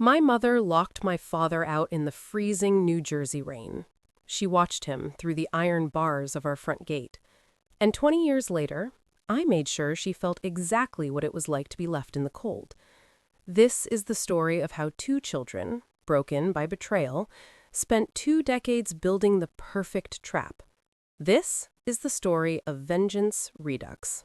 My mother locked my father out in the freezing New Jersey rain. She watched him through the iron bars of our front gate. And 20 years later, I made sure she felt exactly what it was like to be left in the cold. This is the story of how two children, broken by betrayal, spent 2 decades building the perfect trap. This is the story of vengeance redux.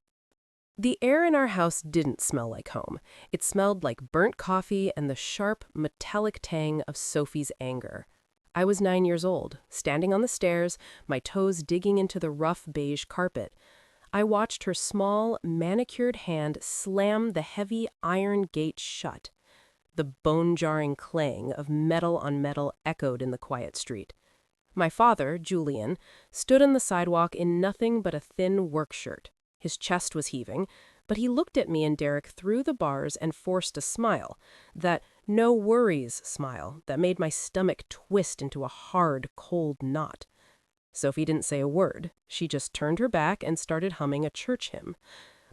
The air in our house didn't smell like home. It smelled like burnt coffee and the sharp, metallic tang of Sophie's anger. I was 9 years old, standing on the stairs, my toes digging into the rough beige carpet. I watched her small, manicured hand slam the heavy iron gate shut. The bone-jarring clang of metal on metal echoed in the quiet street. My father, Julian, stood on the sidewalk in nothing but a thin work shirt. His chest was heaving, but he looked at me and Derrick through the bars and forced a smile, that no worries smile that made my stomach twist into a hard, cold knot. Sophie didn't say a word. She just turned her back and started humming a church hymn.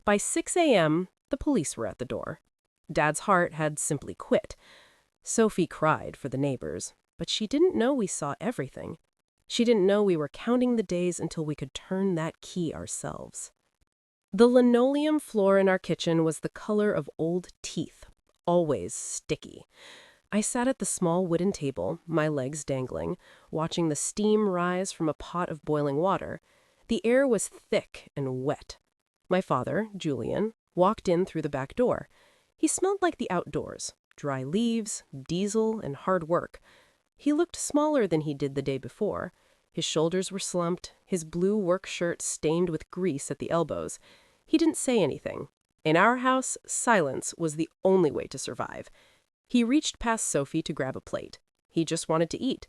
By 6 a.m., the police were at the door. Dad's heart had simply quit. Sophie cried for the neighbors, but she didn't know we saw everything. She didn't know we were counting the days until we could turn that key ourselves. The linoleum floor in our kitchen was the color of old teeth, always sticky. I sat at the small wooden table, my legs dangling, watching the steam rise from a pot of boiling water. The air was thick and wet. My father, Julian, walked in through the back door. He smelled like the outdoors, dry leaves, diesel, and hard work. He looked smaller than he did the day before. His shoulders were slumped, his blue work shirt stained with grease at the elbows. He didn't say anything. In our house, silence was the only way to survive. He reached past Sophie to grab a plate. He just wanted to eat.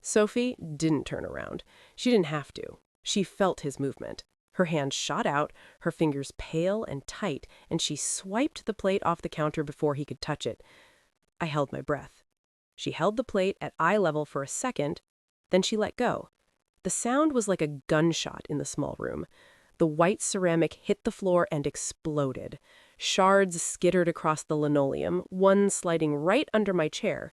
Sophie didn't turn around. She didn't have to. She felt his movement. Her hand shot out, her fingers pale and tight, and she swiped the plate off the counter before he could touch it. I held my breath. She held the plate at eye level for a second, then she let go. The sound was like a gunshot in the small room. The white ceramic hit the floor and exploded. Shards skittered across the linoleum, one sliding right under my chair.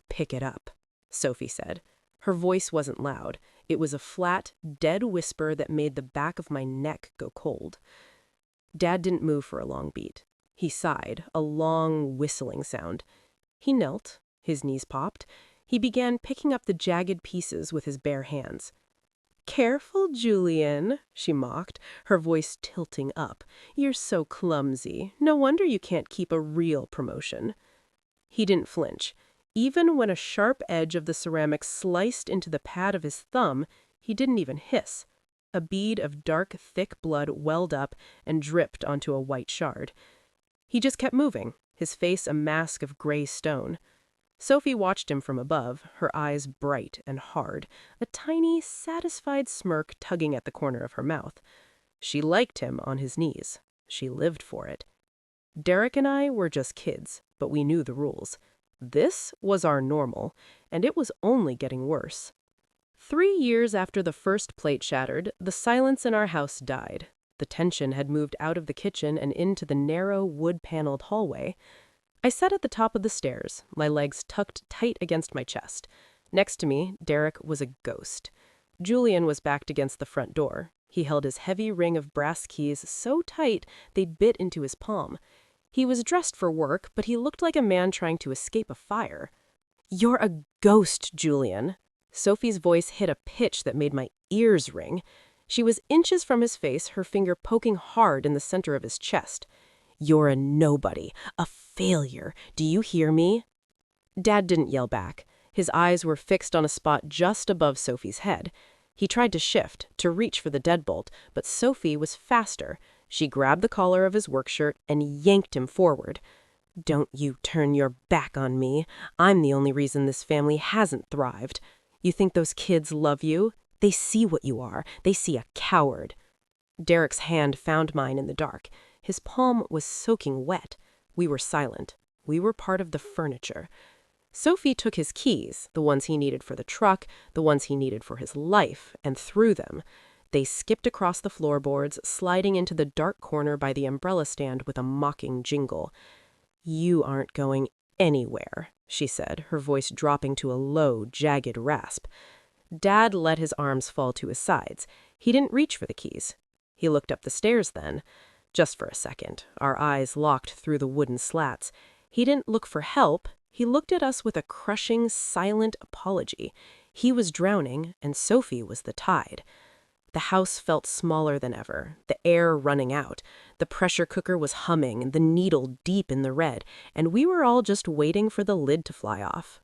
"Pick it up," Sophie said. Her voice wasn't loud. It was a flat, dead whisper that made the back of my neck go cold. Dad didn't move for a long beat. He sighed, a long, whistling sound. He knelt. His knees popped. He began picking up the jagged pieces with his bare hands. "Careful, Julian," she mocked, her voice tilting up. "You're so clumsy. No wonder you can't keep a real promotion." He didn't flinch. Even when a sharp edge of the ceramic sliced into the pad of his thumb, he didn't even hiss. A bead of dark, thick blood welled up and dripped onto a white shard. He just kept moving, his face a mask of gray stone. Sophie watched him from above, her eyes bright and hard, a tiny, satisfied smirk tugging at the corner of her mouth. She liked him on his knees. She lived for it. Derrick and I were just kids, but we knew the rules. This was our normal, and it was only getting worse. 3 years after the first plate shattered, the silence in our house died. The tension had moved out of the kitchen and into the narrow, wood-paneled hallway. I sat at the top of the stairs, my legs tucked tight against my chest. Next to me, Derrick was a ghost. Julian was backed against the front door. He held his heavy ring of brass keys so tight they bit into his palm. He was dressed for work, but he looked like a man trying to escape a fire. "You're a ghost, Julian." Sophie's voice hit a pitch that made my ears ring. She was inches from his face, her finger poking hard in the center of his chest. "You're a nobody, a failure. Do you hear me?" Dad didn't yell back. His eyes were fixed on a spot just above Sophie's head. He tried to shift, to reach for the deadbolt, but Sophie was faster. She grabbed the collar of his work shirt and yanked him forward. "Don't you turn your back on me. I'm the only reason this family hasn't thrived. You think those kids love you? They see what you are. They see a coward." Derrick's hand found mine in the dark. His palm was soaking wet. We were silent. We were part of the furniture. Sophie took his keys, the ones he needed for the truck, the ones he needed for his life, and threw them. They skipped across the floorboards, sliding into the dark corner by the umbrella stand with a mocking jingle. "You aren't going Anywhere, she said, her voice dropping to a low, jagged rasp. Dad let his arms fall to his sides. He didn't reach for the keys. He looked up the stairs then. Just for a second, our eyes locked through the wooden slats. He didn't look for help. He looked at us with a crushing, silent apology. He was drowning, and Sophie was the tide. The house felt smaller than ever, the air running out. The pressure cooker was humming, the needle deep in the red, and we were all just waiting for the lid to fly off.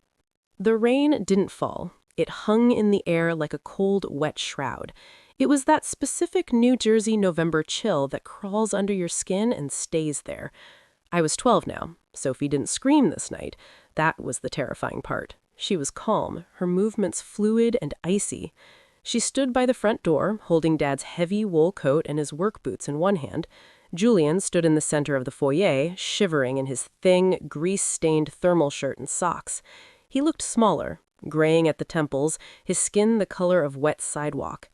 The rain didn't fall. It hung in the air like a cold, wet shroud. It was that specific New Jersey November chill that crawls under your skin and stays there. I was 12 now. Sophie didn't scream this night. That was the terrifying part. She was calm, her movements fluid and icy. She stood by the front door, holding Dad's heavy wool coat and his work boots in one hand. Julian stood in the center of the foyer, shivering in his thin, grease-stained thermal shirt and socks. He looked smaller, graying at the temples, his skin the color of wet sidewalk.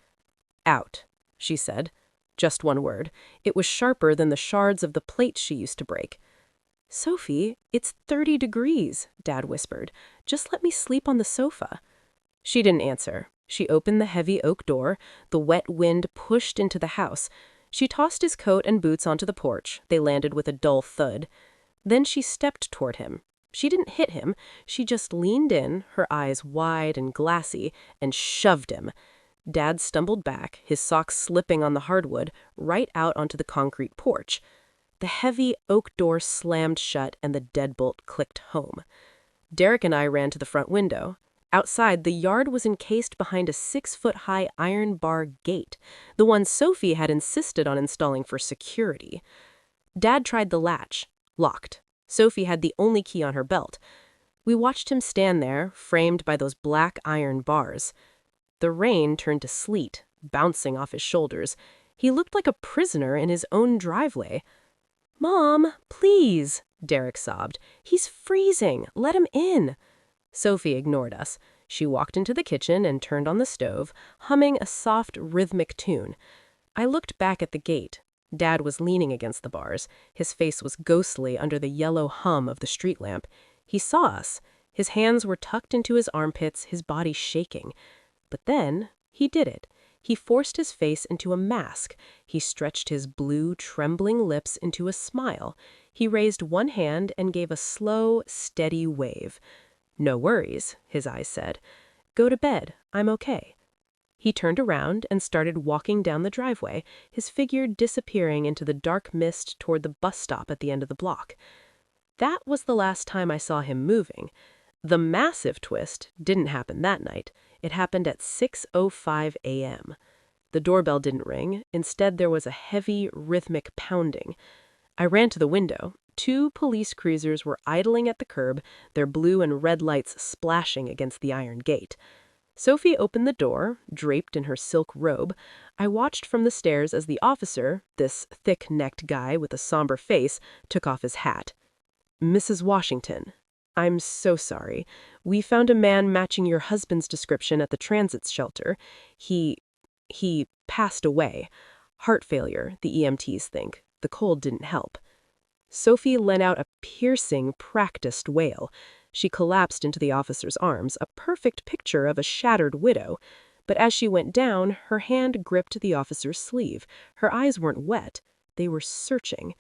"Out," she said. Just one word. It was sharper than the shards of the plates she used to break. "Sophie, it's 30 degrees, Dad whispered. "Just let me sleep on the sofa." She didn't answer. She opened the heavy oak door. The wet wind pushed into the house. She tossed his coat and boots onto the porch. They landed with a dull thud. Then she stepped toward him. She didn't hit him. She just leaned in, her eyes wide and glassy, and shoved him. Dad stumbled back, his socks slipping on the hardwood, right out onto the concrete porch. The heavy oak door slammed shut and the deadbolt clicked home. Derrick and I ran to the front window. Outside, the yard was encased behind a 6-foot-high iron bar gate, the one Sophie had insisted on installing for security. Dad tried the latch. Locked. Sophie had the only key on her belt. We watched him stand there, framed by those black iron bars. The rain turned to sleet, bouncing off his shoulders. He looked like a prisoner in his own driveway. "Mom, please," Derrick sobbed. "He's freezing. Let him in." Sophie ignored us. She walked into the kitchen and turned on the stove, humming a soft, rhythmic tune. I looked back at the gate. Dad was leaning against the bars. His face was ghostly under the yellow hum of the street lamp. He saw us. His hands were tucked into his armpits, his body shaking. But then, he did it. He forced his face into a mask. He stretched his blue, trembling lips into a smile. He raised one hand and gave a slow, steady wave. "No worries," his eyes said. "Go to bed. I'm okay." He turned around and started walking down the driveway, his figure disappearing into the dark mist toward the bus stop at the end of the block. That was the last time I saw him moving. The massive twist didn't happen that night. It happened at 6:05 a.m. The doorbell didn't ring. Instead, there was a heavy, rhythmic pounding. I ran to the window. 2 police cruisers were idling at the curb, their blue and red lights splashing against the iron gate. Sophie opened the door, draped in her silk robe. I watched from the stairs as the officer, this thick-necked guy with a somber face, took off his hat. "Mrs. Washington, I'm so sorry. We found a man matching your husband's description at the transit shelter. He passed away. Heart failure, the EMTs think. The cold didn't help." Sophie let out a piercing, practiced wail. She collapsed into the officer's arms, a perfect picture of a shattered widow. But as she went down, her hand gripped the officer's sleeve. Her eyes weren't wet. They were searching.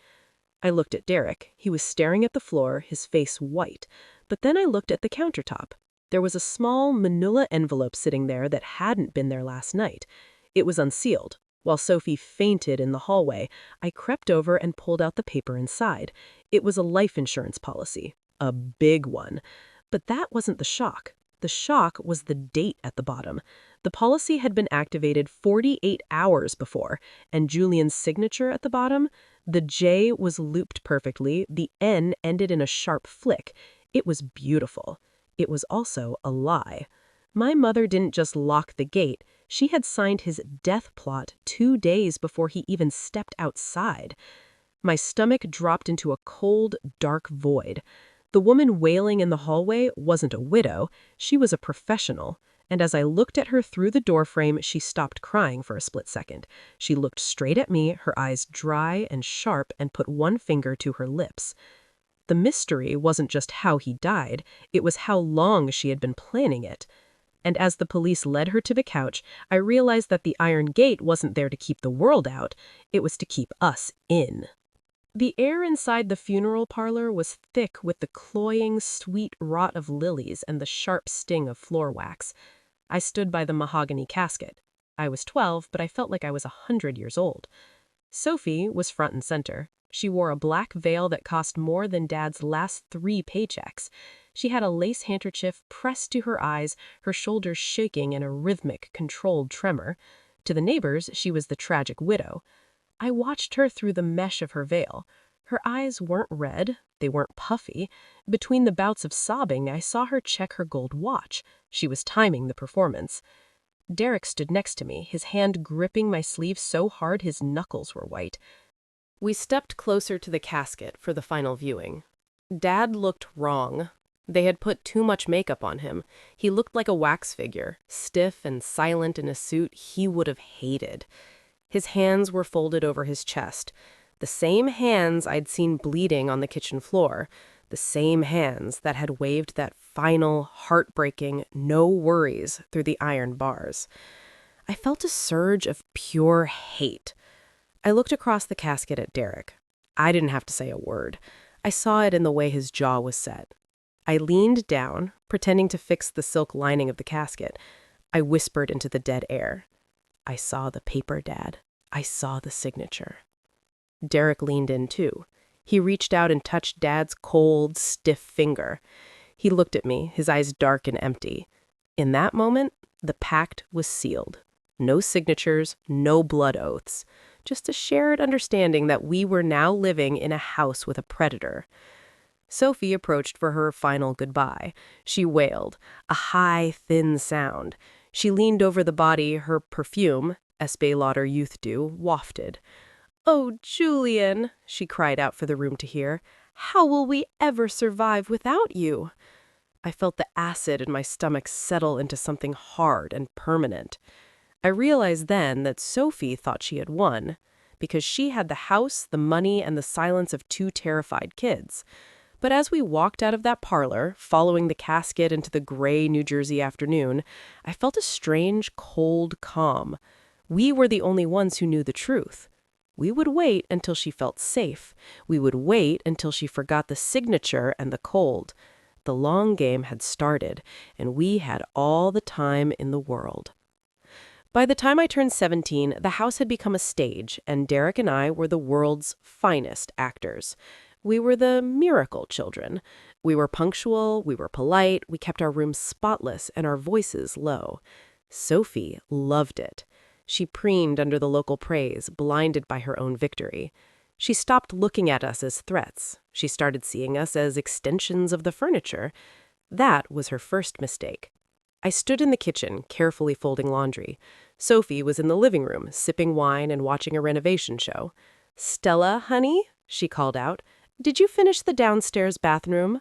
I looked at Derrick. He was staring at the floor, his face white. But then I looked at the countertop. There was a small manila envelope sitting there that hadn't been there last night. It was unsealed. While Sophie fainted in the hallway, I crept over and pulled out the paper inside. It was a life insurance policy. A big one. But that wasn't the shock. The shock was the date at the bottom. The policy had been activated 48 hours before, and Julian's signature at the bottom? The J was looped perfectly, the N ended in a sharp flick. It was beautiful. It was also a lie. My mother didn't just lock the gate. She had signed his death plot 2 days before he even stepped outside. My stomach dropped into a cold, dark void. The woman wailing in the hallway wasn't a widow. She was a professional. And as I looked at her through the doorframe, she stopped crying for a split second. She looked straight at me, her eyes dry and sharp, and put one finger to her lips. The mystery wasn't just how he died, it was how long she had been planning it. And as the police led her to the couch, I realized that the iron gate wasn't there to keep the world out, it was to keep us in. The air inside the funeral parlor was thick with the cloying, sweet rot of lilies and the sharp sting of floor wax. I stood by the mahogany casket. I was 12, but I felt like I was 100 years old. Sophie was front and center. She wore a black veil that cost more than Dad's last 3 paychecks. She had a lace handkerchief pressed to her eyes, her shoulders shaking in a rhythmic, controlled tremor. To the neighbors, she was the tragic widow. I watched her through the mesh of her veil. Her eyes weren't red, they weren't puffy. Between the bouts of sobbing, I saw her check her gold watch. She was timing the performance. Derrick stood next to me, his hand gripping my sleeve so hard his knuckles were white. We stepped closer to the casket for the final viewing. Dad looked wrong. They had put too much makeup on him. He looked like a wax figure, stiff and silent in a suit he would have hated. His hands were folded over his chest, the same hands I'd seen bleeding on the kitchen floor, the same hands that had waved that final, heartbreaking no worries through the iron bars. I felt a surge of pure hate. I looked across the casket at Derrick. I didn't have to say a word. I saw it in the way his jaw was set. I leaned down, pretending to fix the silk lining of the casket. I whispered into the dead air. I saw the paper, Dad. I saw the signature. Derrick leaned in too. He reached out and touched Dad's cold, stiff finger. He looked at me, his eyes dark and empty. In that moment, the pact was sealed. No signatures, no blood oaths. Just a shared understanding that we were now living in a house with a predator. Sophie approached for her final goodbye. She wailed, a high, thin sound. She leaned over the body, her perfume, Espé Lauder Youth Dew, wafted. "Oh, Julian," she cried out for the room to hear, "how will we ever survive without you?" I felt the acid in my stomach settle into something hard and permanent. I realized then that Sophie thought she had won, because she had the house, the money, and the silence of 2 terrified kids. But as we walked out of that parlor, following the casket into the gray New Jersey afternoon, I felt a strange, cold calm. We were the only ones who knew the truth. We would wait until she felt safe. We would wait until she forgot the signature and the cold. The long game had started, and we had all the time in the world. By the time I turned 17, the house had become a stage, and Derrick and I were the world's finest actors. We were the miracle children. We were punctual, we were polite, we kept our rooms spotless and our voices low. Sophie loved it. She preened under the local praise, blinded by her own victory. She stopped looking at us as threats. She started seeing us as extensions of the furniture. That was her first mistake. I stood in the kitchen, carefully folding laundry. Sophie was in the living room, sipping wine and watching a renovation show. "Stella, honey," she called out, "did you finish the downstairs bathroom?"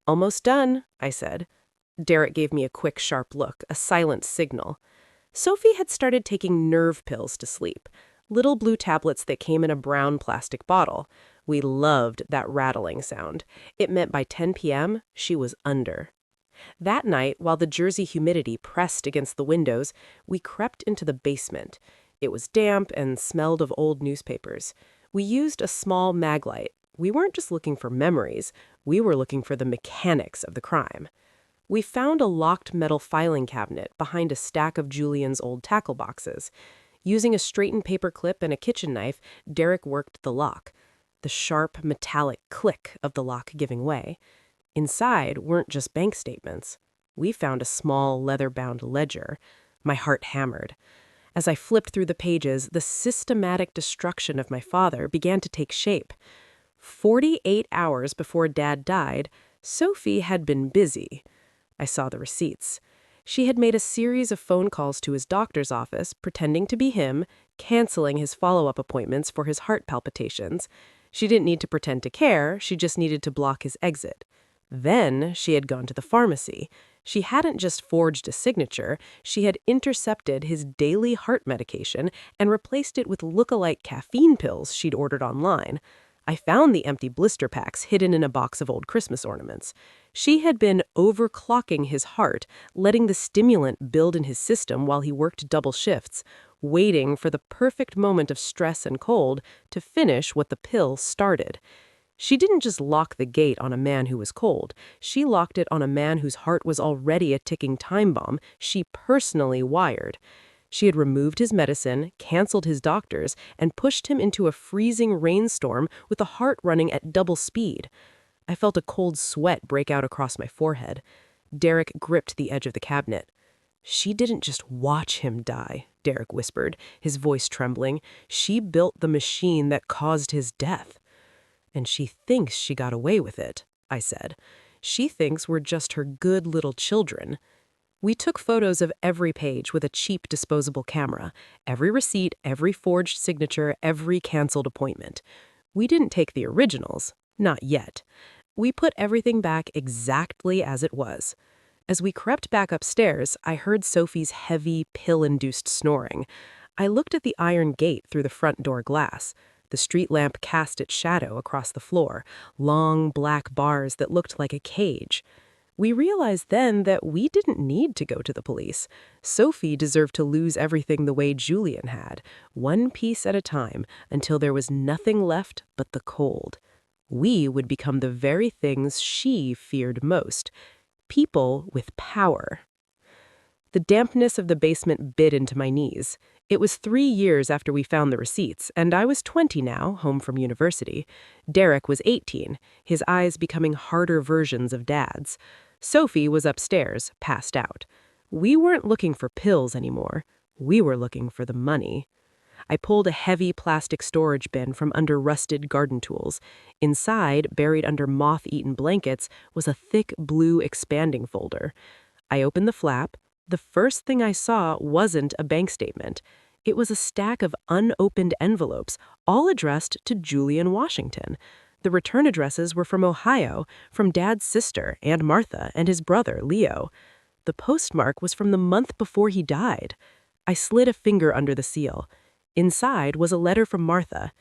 "Almost done," I said. Derrick gave me a quick, sharp look, a silent signal. Sophie had started taking nerve pills to sleep, little blue tablets that came in a brown plastic bottle. We loved that rattling sound. It meant by 10 p.m., she was under. That night, while the Jersey humidity pressed against the windows, we crept into the basement. It was damp and smelled of old newspapers. We used a small mag light. We weren't just looking for memories. We were looking for the mechanics of the crime. We found a locked metal filing cabinet behind a stack of Julian's old tackle boxes. Using a straightened paper clip and a kitchen knife, Derrick worked the lock. The sharp, metallic click of the lock giving way. Inside weren't just bank statements. We found a small, leather-bound ledger. My heart hammered. As I flipped through the pages, the systematic destruction of my father began to take shape. 48 hours before Dad died, Sophie had been busy. I saw the receipts. She had made a series of phone calls to his doctor's office, pretending to be him, canceling his follow-up appointments for his heart palpitations. She didn't need to pretend to care, she just needed to block his exit. Then she had gone to the pharmacy. She hadn't just forged a signature, she had intercepted his daily heart medication and replaced it with look-alike caffeine pills she'd ordered online. I found the empty blister packs hidden in a box of old Christmas ornaments. She had been overclocking his heart, letting the stimulant build in his system while he worked double shifts, waiting for the perfect moment of stress and cold to finish what the pill started. She didn't just lock the gate on a man who was cold. She locked it on a man whose heart was already a ticking time bomb she personally wired. She had removed his medicine, canceled his doctors, and pushed him into a freezing rainstorm with a heart running at double speed. I felt a cold sweat break out across my forehead. Derrick gripped the edge of the cabinet. "She didn't just watch him die," Derrick whispered, his voice trembling. "She built the machine that caused his death." "And she thinks she got away with it," I said. "She thinks we're just her good little children." We took photos of every page with a cheap disposable camera, every receipt, every forged signature, every canceled appointment. We didn't take the originals, not yet. We put everything back exactly as it was. As we crept back upstairs, I heard Sophie's heavy, pill-induced snoring. I looked at the iron gate through the front door glass. The street lamp cast its shadow across the floor, long black bars that looked like a cage. We realized then that we didn't need to go to the police. Sophie deserved to lose everything the way Julian had, one piece at a time, until there was nothing left but the cold. We would become the very things she feared most, people with power. The dampness of the basement bit into my knees. It was 3 years after we found the receipts, and I was 20 now, home from university. Derrick was 18, his eyes becoming harder versions of Dad's. Sophie was upstairs, passed out. We weren't looking for pills anymore. We were looking for the money. I pulled a heavy plastic storage bin from under rusted garden tools. Inside, buried under moth-eaten blankets, was a thick blue expanding folder. I opened the flap. The first thing I saw wasn't a bank statement. It was a stack of unopened envelopes, all addressed to Julian Washington. The return addresses were from Ohio, from Dad's sister, Aunt Martha, and his brother, Leo. The postmark was from the month before he died. I slid a finger under the seal. Inside was a letter from Martha.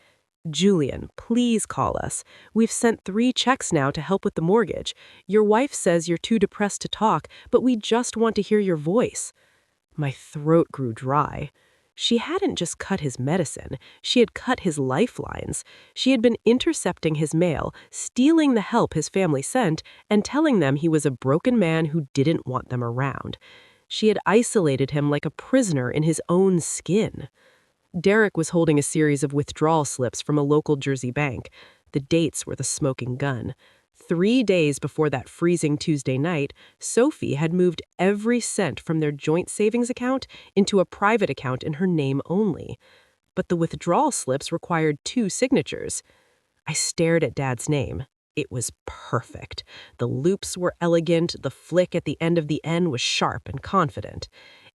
"Julian, please call us. We've sent 3 checks now to help with the mortgage. Your wife says you're too depressed to talk, but we just want to hear your voice." My throat grew dry. She hadn't just cut his medicine. She had cut his lifelines. She had been intercepting his mail, stealing the help his family sent, and telling them he was a broken man who didn't want them around. She had isolated him like a prisoner in his own skin. Derrick was holding a series of withdrawal slips from a local Jersey bank. The dates were the smoking gun. 3 days before that freezing Tuesday night, Sophie had moved every cent from their joint savings account into a private account in her name only. But the withdrawal slips required 2 signatures. I stared at Dad's name. It was perfect. The loops were elegant, the flick at the end of the N was sharp and confident.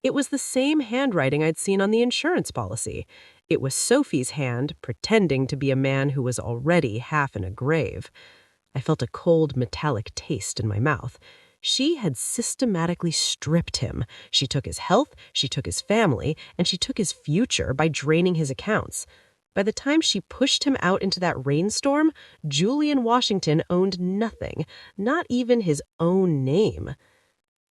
It was the same handwriting I'd seen on the insurance policy. It was Sophie's hand, pretending to be a man who was already half in a grave. I felt a cold, metallic taste in my mouth. She had systematically stripped him. She took his health, she took his family, and she took his future by draining his accounts. By the time she pushed him out into that rainstorm, Julian Washington owned nothing, not even his own name.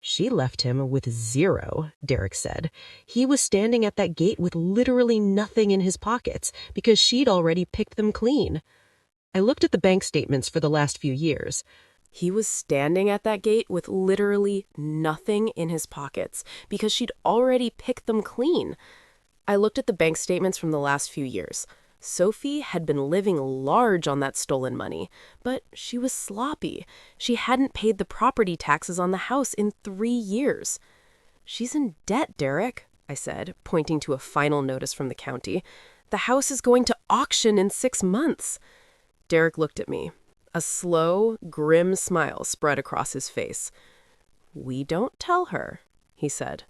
"She left him with 0, Derrick said. He was standing at that gate with literally nothing in his pockets because she'd already picked them clean." I looked at the bank statements for the last few years. He was standing at that gate with literally nothing in his pockets because she'd already picked them clean. I looked at the bank statements from the last few years. Sophie had been living large on that stolen money, but she was sloppy. She hadn't paid the property taxes on the house in 3 years. "She's in debt, Derrick," I said, pointing to a final notice from the county. "The house is going to auction in 6 months." Derrick looked at me. A slow, grim smile spread across his face. "We don't tell her," he said.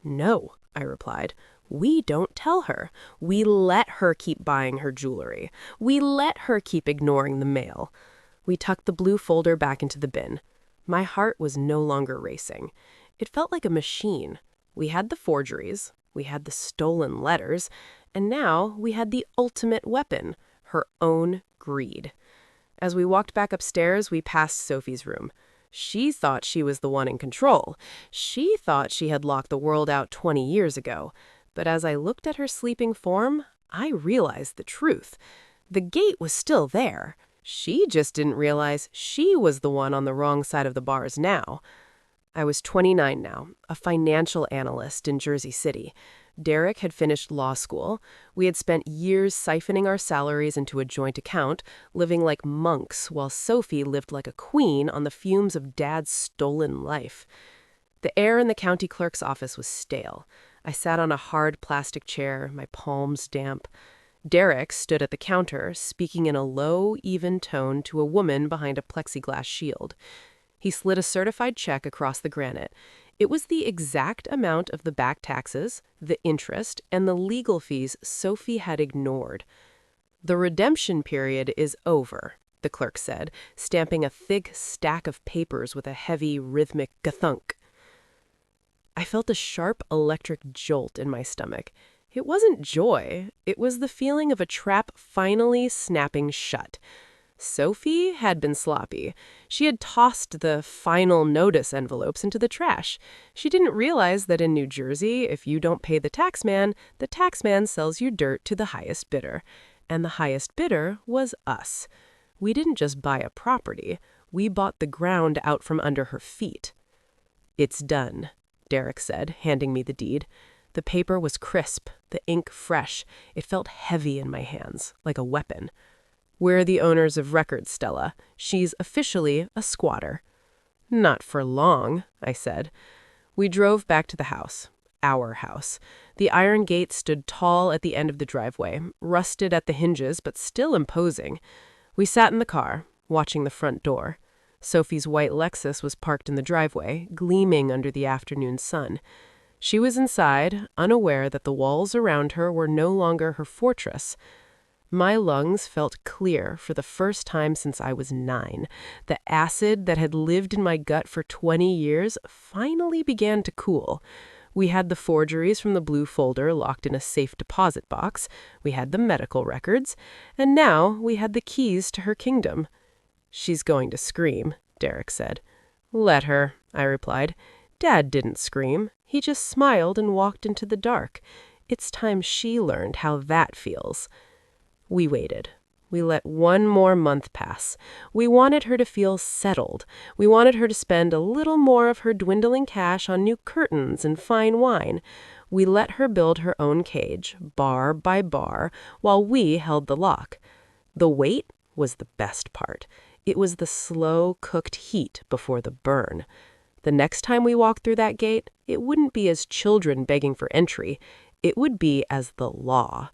"No," I replied. "We don't tell her. We let her keep buying her jewelry. We let her keep ignoring the mail." We tucked the blue folder back into the bin. My heart was no longer racing. It felt like a machine. We had the forgeries, we had the stolen letters, and now we had the ultimate weapon, her own Greed. As we walked back upstairs, we passed Sophie's room. She thought she was the one in control. She thought she had locked the world out 20 years ago. But as I looked at her sleeping form, I realized the truth. The gate was still there. She just didn't realize she was the one on the wrong side of the bars now. I was 29 now, a financial analyst in Jersey City. Derrick had finished law school. We had spent years siphoning our salaries into a joint account, living like monks, while Sophie lived like a queen on the fumes of Dad's stolen life. The air in the county clerk's office was stale. I sat on a hard plastic chair, my palms damp. Derrick stood at the counter, speaking in a low, even tone to a woman behind a plexiglass shield. He slid a certified check across the granite. It was the exact amount of the back taxes, the interest, and the legal fees Sophie had ignored. "The redemption period is over," the clerk said, stamping a thick stack of papers with a heavy, rhythmic gathunk. I felt a sharp electric jolt in my stomach. It wasn't joy. It was the feeling of a trap finally snapping shut. Sophie had been sloppy. She had tossed the final notice envelopes into the trash. She didn't realize that in New Jersey, if you don't pay the taxman sells your dirt to the highest bidder. And the highest bidder was us. We didn't just buy a property. We bought the ground out from under her feet. "It's done," Derrick said, handing me the deed. The paper was crisp, the ink fresh. It felt heavy in my hands, like a weapon. "We're the owners of record, Stella. She's officially a squatter." "Not for long," I said. We drove back to the house. Our house. The iron gate stood tall at the end of the driveway, rusted at the hinges but still imposing. We sat in the car, watching the front door. Sophie's white Lexus was parked in the driveway, gleaming under the afternoon sun. She was inside, unaware that the walls around her were no longer her fortress. My lungs felt clear for the first time since I was 9. The acid that had lived in my gut for 20 years finally began to cool. We had the forgeries from the blue folder locked in a safe deposit box. We had the medical records. And now we had the keys to her kingdom. "She's going to scream," Derrick said. "Let her," I replied. "Dad didn't scream. He just smiled and walked into the dark. It's time she learned how that feels." We waited. We let one more month pass. We wanted her to feel settled. We wanted her to spend a little more of her dwindling cash on new curtains and fine wine. We let her build her own cage, bar by bar, while we held the lock. The wait was the best part. It was the slow-cooked heat before the burn. The next time we walked through that gate, it wouldn't be as children begging for entry. It would be as the law.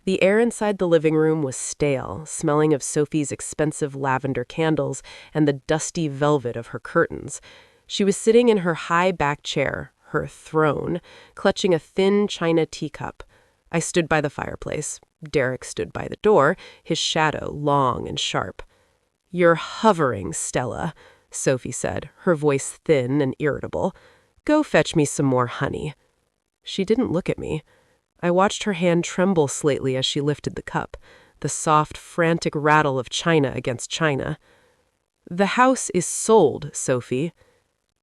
The air inside the living room was stale, smelling of Sophie's expensive lavender candles and the dusty velvet of her curtains. She was sitting in her high-backed chair, her throne, clutching a thin china teacup. I stood by the fireplace. Derrick stood by the door, his shadow long and sharp. "You're hovering, Stella," Sophie said, her voice thin and irritable. "Go fetch me some more honey." She didn't look at me. I watched her hand tremble slightly as she lifted the cup, the soft, frantic rattle of china against china. "The house is sold, Sophie."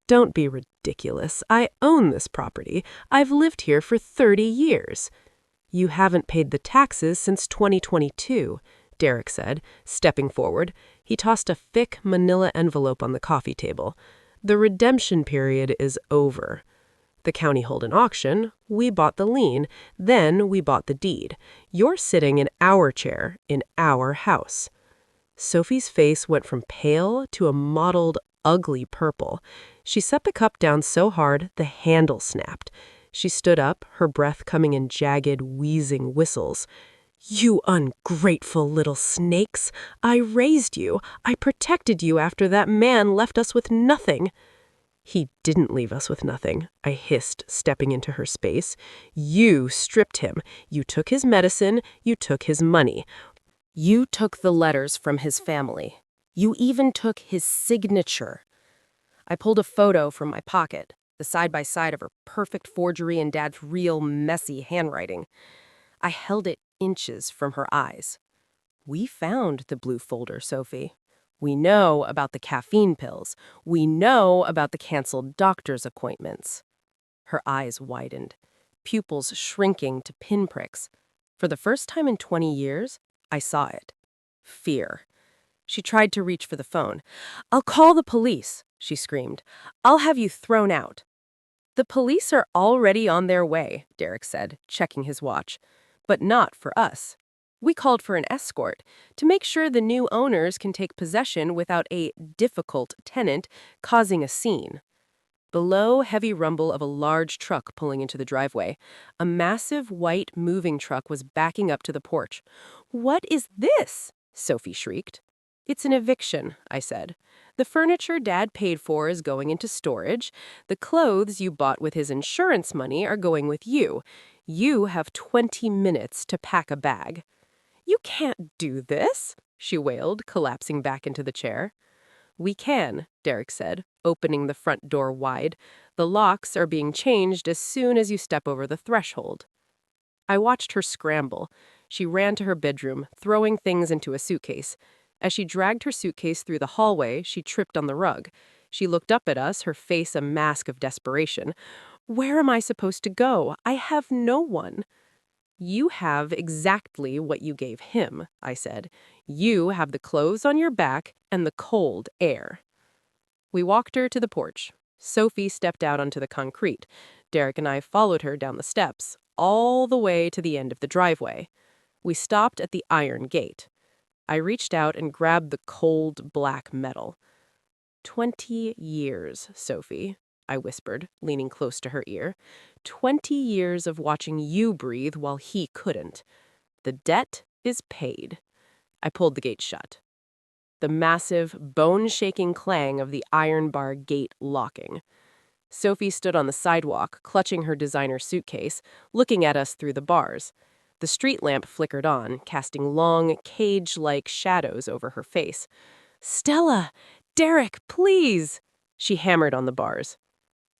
"Don't be ridiculous. I own this property. I've lived here for 30 years. "You haven't paid the taxes since 2022, Derrick said, stepping forward. He tossed a thick manila envelope on the coffee table. "The redemption period is over. The county held an auction, we bought the lien, then we bought the deed. You're sitting in our chair, in our house." Sophie's face went from pale to a mottled, ugly purple. She set the cup down so hard the handle snapped. She stood up, her breath coming in jagged, wheezing whistles. "You ungrateful little snakes! I raised you. I protected you after that man left us with nothing." "He didn't leave us with nothing," I hissed, stepping into her space. "You stripped him. You took his medicine. You took his money. You took the letters from his family. You even took his signature." I pulled a photo from my pocket, the side-by-side of her perfect forgery and Dad's real, messy handwriting. I held it inches from her eyes. We found the blue folder, Sophie. We know about the caffeine pills. We know about the canceled doctor's appointments. Her eyes widened, pupils shrinking to pinpricks. For the first time in 20 years, I saw it. Fear. She tried to reach for the phone. "I'll call the police," she screamed. "I'll have you thrown out." "The police are already on their way," Derrick said, checking his watch. "But not for us. We called for an escort to make sure the new owners can take possession without a difficult tenant causing a scene." Below, heavy rumble of a large truck pulling into the driveway. A massive white moving truck was backing up to the porch. "What is this?" Sophie shrieked. "It's an eviction," I said. "The furniture Dad paid for is going into storage. The clothes you bought with his insurance money are going with you. You have 20 minutes to pack a bag." "You can't do this," she wailed, collapsing back into the chair. "We can," Derrick said, opening the front door wide. "The locks are being changed as soon as you step over the threshold." I watched her scramble. She ran to her bedroom, throwing things into a suitcase. As she dragged her suitcase through the hallway, she tripped on the rug. She looked up at us, her face a mask of desperation. "Where am I supposed to go? I have no one." "You have exactly what you gave him," I said. "You have the clothes on your back and the cold air." We walked her to the porch. Sophie stepped out onto the concrete. Derrick and I followed her down the steps, all the way to the end of the driveway. We stopped at the iron gate. I reached out and grabbed the cold, black metal. 20 years, Sophie," I whispered, leaning close to her ear. 20 years of watching you breathe while he couldn't. The debt is paid." I pulled the gate shut. The massive, bone-shaking clang of the iron bar gate locking. Sophie stood on the sidewalk, clutching her designer suitcase, looking at us through the bars. The street lamp flickered on, casting long, cage-like shadows over her face. "Stella! Derrick, please!" She hammered on the bars.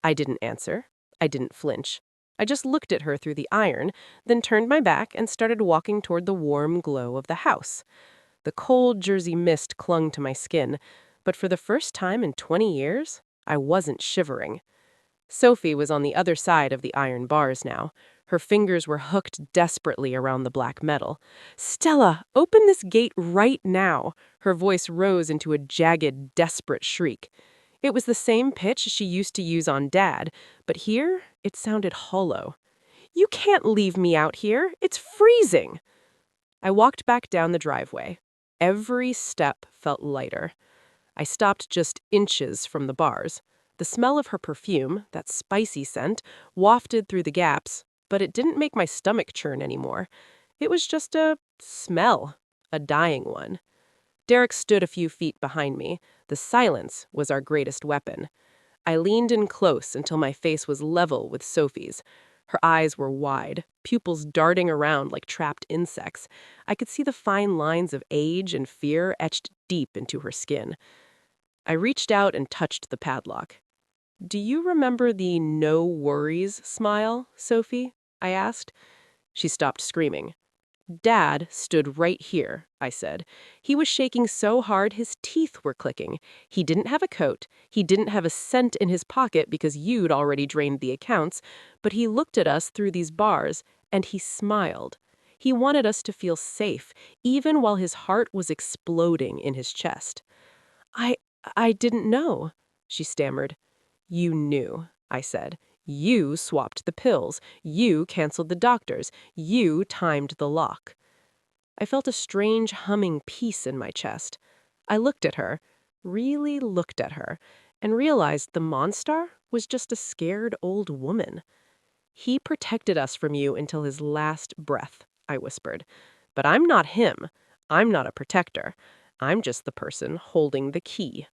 I didn't answer. I didn't flinch. I just looked at her through the iron, then turned my back and started walking toward the warm glow of the house. The cold Jersey mist clung to my skin, but for the first time in 20 years, I wasn't shivering. Sophie was on the other side of the iron bars now. Her fingers were hooked desperately around the black metal. "Stella, open this gate right now!" Her voice rose into a jagged, desperate shriek. It was the same pitch she used to use on Dad, but here it sounded hollow. "You can't leave me out here. It's freezing." I walked back down the driveway. Every step felt lighter. I stopped just inches from the bars. The smell of her perfume, that spicy scent, wafted through the gaps, but it didn't make my stomach churn anymore. It was just a smell, a dying one. Derrick stood a few feet behind me. The silence was our greatest weapon. I leaned in close until my face was level with Sophie's. Her eyes were wide, pupils darting around like trapped insects. I could see the fine lines of age and fear etched deep into her skin. I reached out and touched the padlock. "Do you remember the no worries smile, Sophie?" I asked. She stopped screaming. "Dad stood right here," I said. "He was shaking so hard his teeth were clicking. He didn't have a coat. He didn't have a cent in his pocket because you'd already drained the accounts, but he looked at us through these bars, and he smiled. He wanted us to feel safe, even while his heart was exploding in his chest." I I didn't know," she stammered. "You knew," I said. "You swapped the pills. You canceled the doctors. You timed the lock." I felt a strange humming peace in my chest. I looked at her, really looked at her, and realized the monster was just a scared old woman. "He protected us from you until his last breath," I whispered. "But I'm not him. I'm not a protector. I'm just the person holding the key."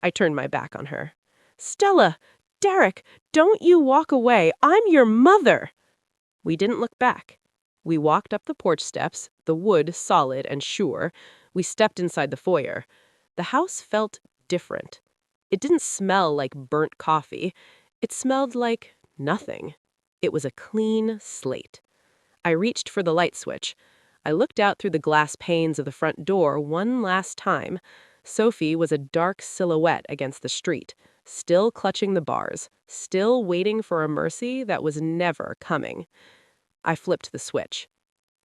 I turned my back on her. "Stella! Derrick! Don't you walk away! I'm your mother!" We didn't look back. We walked up the porch steps, the wood solid and sure. We stepped inside the foyer. The house felt different. It didn't smell like burnt coffee. It smelled like nothing. It was a clean slate. I reached for the light switch. I looked out through the glass panes of the front door one last time. Sophie was a dark silhouette against the street, still clutching the bars, still waiting for a mercy that was never coming. I flipped the switch.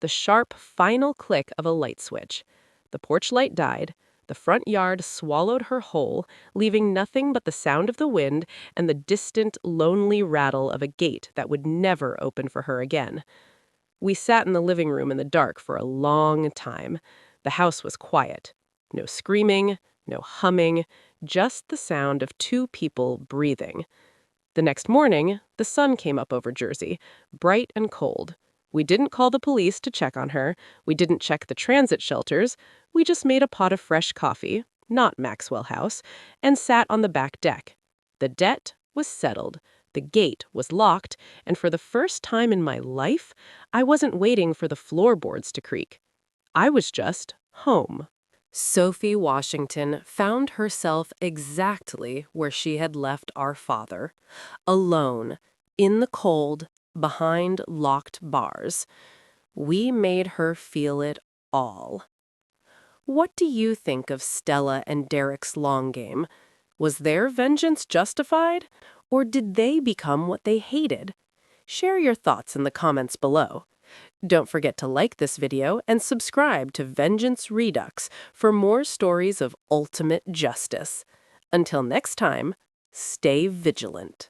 The sharp, final click of a light switch. The porch light died. The front yard swallowed her whole, leaving nothing but the sound of the wind and the distant, lonely rattle of a gate that would never open for her again. We sat in the living room in the dark for a long time. The house was quiet. No screaming, no humming, just the sound of two people breathing. The next morning, the sun came up over Jersey, bright and cold. We didn't call the police to check on her. We didn't check the transit shelters. We just made a pot of fresh coffee, not Maxwell House, and sat on the back deck. The debt was settled. The gate was locked, and for the first time in my life, I wasn't waiting for the floorboards to creak. I was just home. Sophie Washington found herself exactly where she had left our father, alone, in the cold, behind locked bars. We made her feel it all. What do you think of Stella and Derrick's long game? Was their vengeance justified, or did they become what they hated? Share your thoughts in the comments below. Don't forget to like this video and subscribe to Vengeance Redux for more stories of ultimate justice. Until next time, stay vigilant.